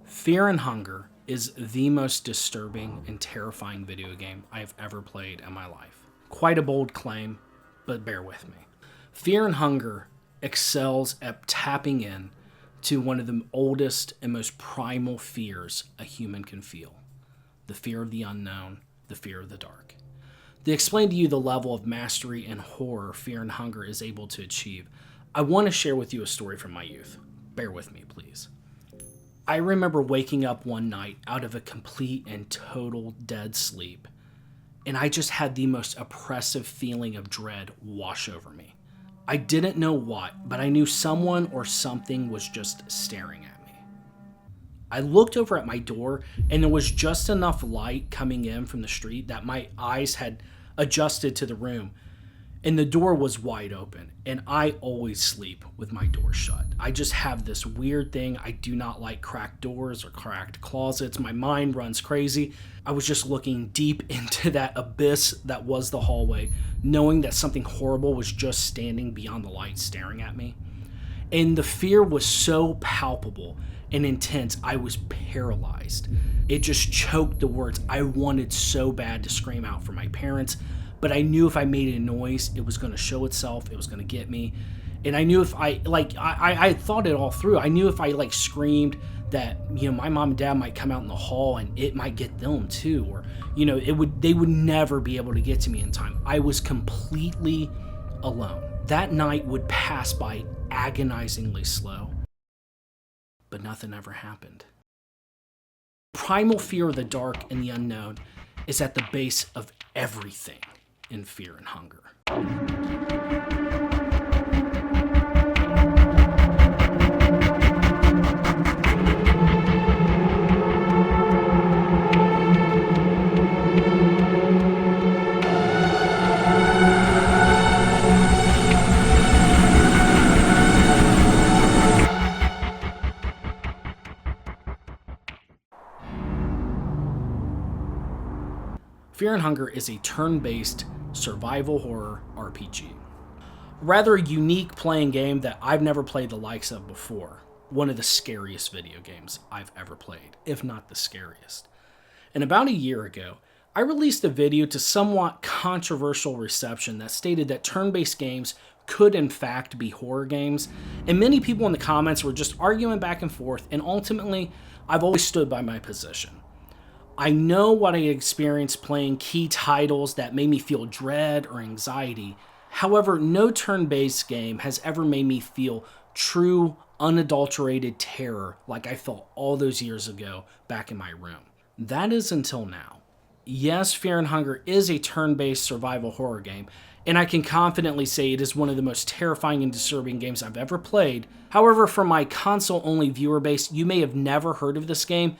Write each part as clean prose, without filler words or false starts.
Fear and Hunger is the most disturbing and terrifying video game I have ever played in my life. Quite a bold claim, but bear with me. Fear and Hunger excels at tapping in to one of the oldest and most primal fears a human can feel. The fear of the unknown, the fear of the dark. To explain to you the level of mastery and horror Fear and Hunger is able to achieve, I want to share with you a story from my youth. Bear with me, please. I remember waking up one night out of a complete and total dead sleep, and I just had the most oppressive feeling of dread wash over me. I didn't know what, but I knew someone or something was just staring at me. I looked over at my door, and there was just enough light coming in from the street that my eyes had adjusted to the room, and the door was wide open, and I always sleep with my door shut. I just have this weird thing. I do not like cracked doors or cracked closets. My mind runs crazy. I was just looking deep into that abyss that was the hallway, knowing that something horrible was just standing beyond the light staring at me. And the fear was so palpable and intense, I was paralyzed. It just choked the words. I wanted so bad to scream out for my parents, but I knew if I made a noise, it was going to show itself. It was going to get me. And I knew if I thought it all through. I knew if I screamed that, my mom and dad might come out in the hall and it might get them too. Or, they would never be able to get to me in time. I was completely alone. That night would pass by agonizingly slow, but nothing ever happened. Primal fear of the dark and the unknown is at the base of everything in Fear and Hunger. Fear and Hunger is a turn-based survival horror RPG. Rather a unique playing game that I've never played the likes of before. One of the scariest video games I've ever played, if not the scariest. And about a year ago, I released a video to somewhat controversial reception that stated that turn-based games could in fact be horror games, and many people in the comments were just arguing back and forth, and ultimately, I've always stood by my position. I know what I experienced playing key titles that made me feel dread or anxiety. However, no turn-based game has ever made me feel true, unadulterated terror like I felt all those years ago back in my room. That is until now. Yes, Fear and Hunger is a turn-based survival horror game, and I can confidently say it is one of the most terrifying and disturbing games I've ever played. However, for my console-only viewer base, you may have never heard of this game,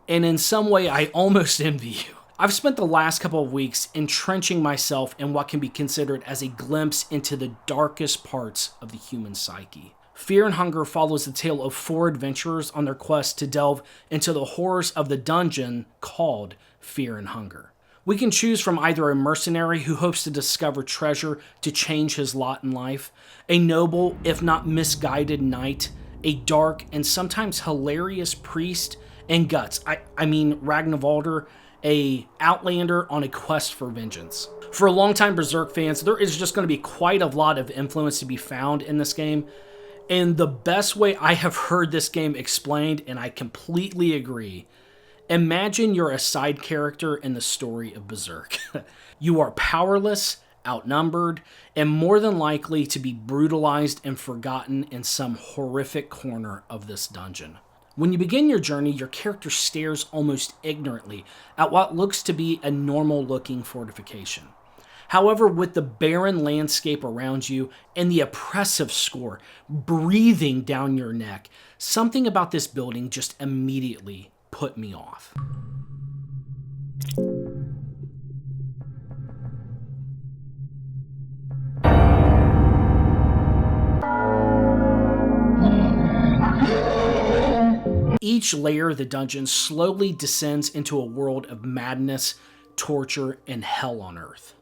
and in some way, I almost envy you. I've spent the last couple of weeks entrenching myself in what can be considered as a glimpse into the darkest parts of the human psyche. Fear and Hunger follows the tale of 4 adventurers on their quest to delve into the horrors of the dungeon called Fear and Hunger. We can choose from either a mercenary who hopes to discover treasure to change his lot in life, a noble, if not misguided knight, a dark and sometimes hilarious priest, and Guts, I mean Ragnvaldr, a outlander on a quest for vengeance. For longtime Berserk fans, there is just going to be quite a lot of influence to be found in this game, and the best way I have heard this game explained, and I completely agree, imagine you're a side character in the story of Berserk. You are powerless, outnumbered, and more than likely to be brutalized and forgotten in some horrific corner of this dungeon. When you begin your journey, your character stares almost ignorantly at what looks to be a normal-looking fortification. However, with the barren landscape around you and the oppressive score breathing down your neck, something about this building just immediately put me off. Each layer of the dungeon slowly descends into a world of madness, torture, and hell on earth.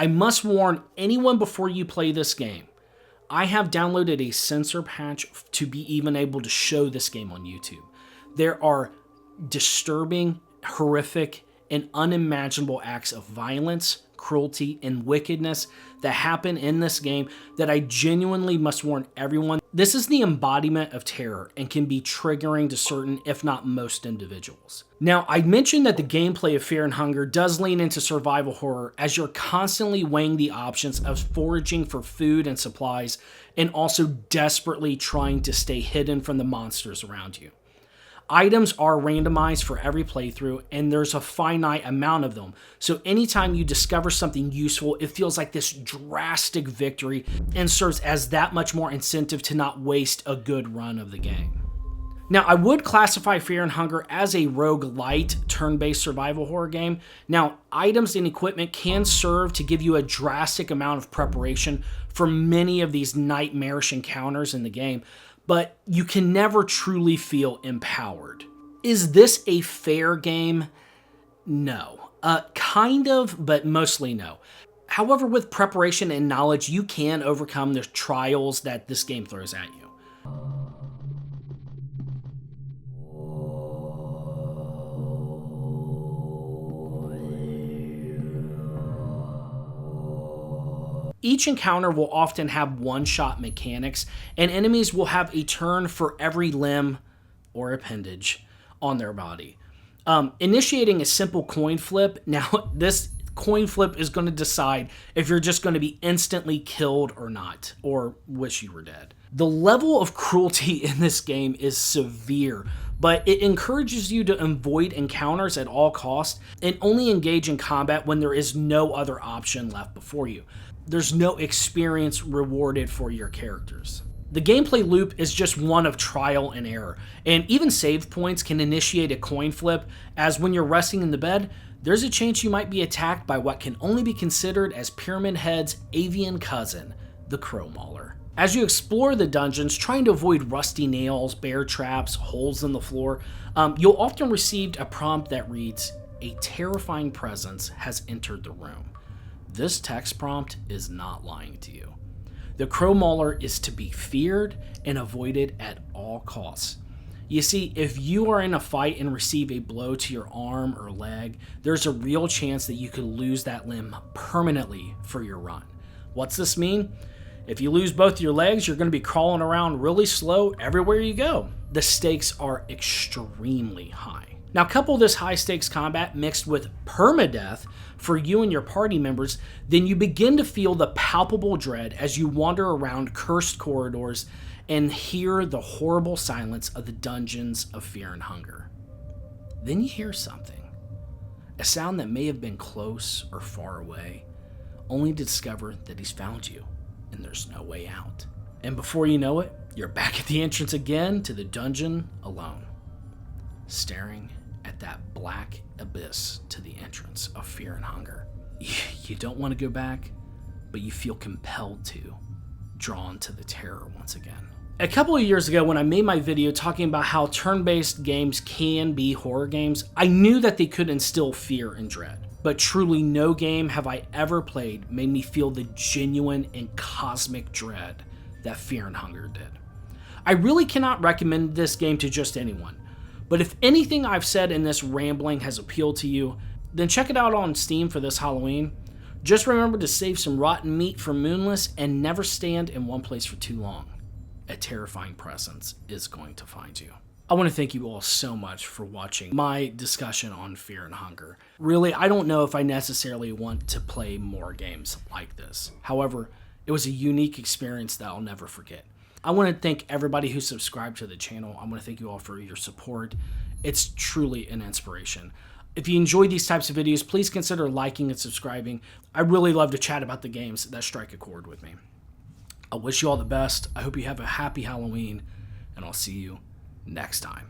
I must warn anyone before you play this game, I have downloaded a censor patch to be even able to show this game on YouTube. There are disturbing, horrific, and unimaginable acts of violence, cruelty, and wickedness that happen in this game that I genuinely must warn everyone. This is the embodiment of terror and can be triggering to certain, if not most, individuals. Now, I mentioned that the gameplay of Fear and Hunger does lean into survival horror as you're constantly weighing the options of foraging for food and supplies and also desperately trying to stay hidden from the monsters around you. Items are randomized for every playthrough, and there's a finite amount of them. So anytime you discover something useful, it feels like this drastic victory and serves as that much more incentive to not waste a good run of the game. Now, I would classify Fear and Hunger as a roguelite turn-based survival horror game. Now, items and equipment can serve to give you a drastic amount of preparation for many of these nightmarish encounters in the game, but you can never truly feel empowered. Is this a fair game? No. Kind of, but mostly no. However, with preparation and knowledge, you can overcome the trials that this game throws at you. Each encounter will often have one-shot mechanics, and enemies will have a turn for every limb or appendage on their body. Initiating a simple coin flip. Now, this coin flip is going to decide if you're just going to be instantly killed or not, or wish you were dead. The level of cruelty in this game is severe, but it encourages you to avoid encounters at all costs and only engage in combat when there is no other option left before you. There's no experience rewarded for your characters. The gameplay loop is just one of trial and error, and even save points can initiate a coin flip, as when you're resting in the bed, there's a chance you might be attacked by what can only be considered as Pyramid Head's avian cousin, the Crow Mauler. As you explore the dungeons, trying to avoid rusty nails, bear traps, holes in the floor, you'll often receive a prompt that reads, "A terrifying presence has entered the room." This text prompt is not lying to you. The Crow Mauler is to be feared and avoided at all costs. You see, if you are in a fight and receive a blow to your arm or leg, there's a real chance that you could lose that limb permanently for your run. What's this mean? If you lose both your legs, you're going to be crawling around really slow everywhere you go. The stakes are extremely high. Now, couple this high-stakes combat mixed with permadeath for you and your party members, then you begin to feel the palpable dread as you wander around cursed corridors and hear the horrible silence of the dungeons of Fear and Hunger. Then you hear something, a sound that may have been close or far away, only to discover that he's found you and there's no way out. And before you know it, you're back at the entrance again to the dungeon alone, staring at that black abyss to the entrance of Fear and Hunger. You don't want to go back, but you feel compelled to, drawn to the terror once again. A couple of years ago, when I made my video talking about how turn-based games can be horror games, I knew that they could instill fear and dread. But truly no game have I ever played made me feel the genuine and cosmic dread that Fear and Hunger did. I really cannot recommend this game to just anyone. But if anything I've said in this rambling has appealed to you, then check it out on Steam for this Halloween. Just remember to save some rotten meat for Moonless and never stand in one place for too long. A terrifying presence is going to find you. I want to thank you all so much for watching my discussion on Fear and Hunger. Really, I don't know if I necessarily want to play more games like this. However, it was a unique experience that I'll never forget. I want to thank everybody who subscribed to the channel. I want to thank you all for your support. It's truly an inspiration. If you enjoy these types of videos, please consider liking and subscribing. I really love to chat about the games that strike a chord with me. I wish you all the best. I hope you have a happy Halloween, and I'll see you next time.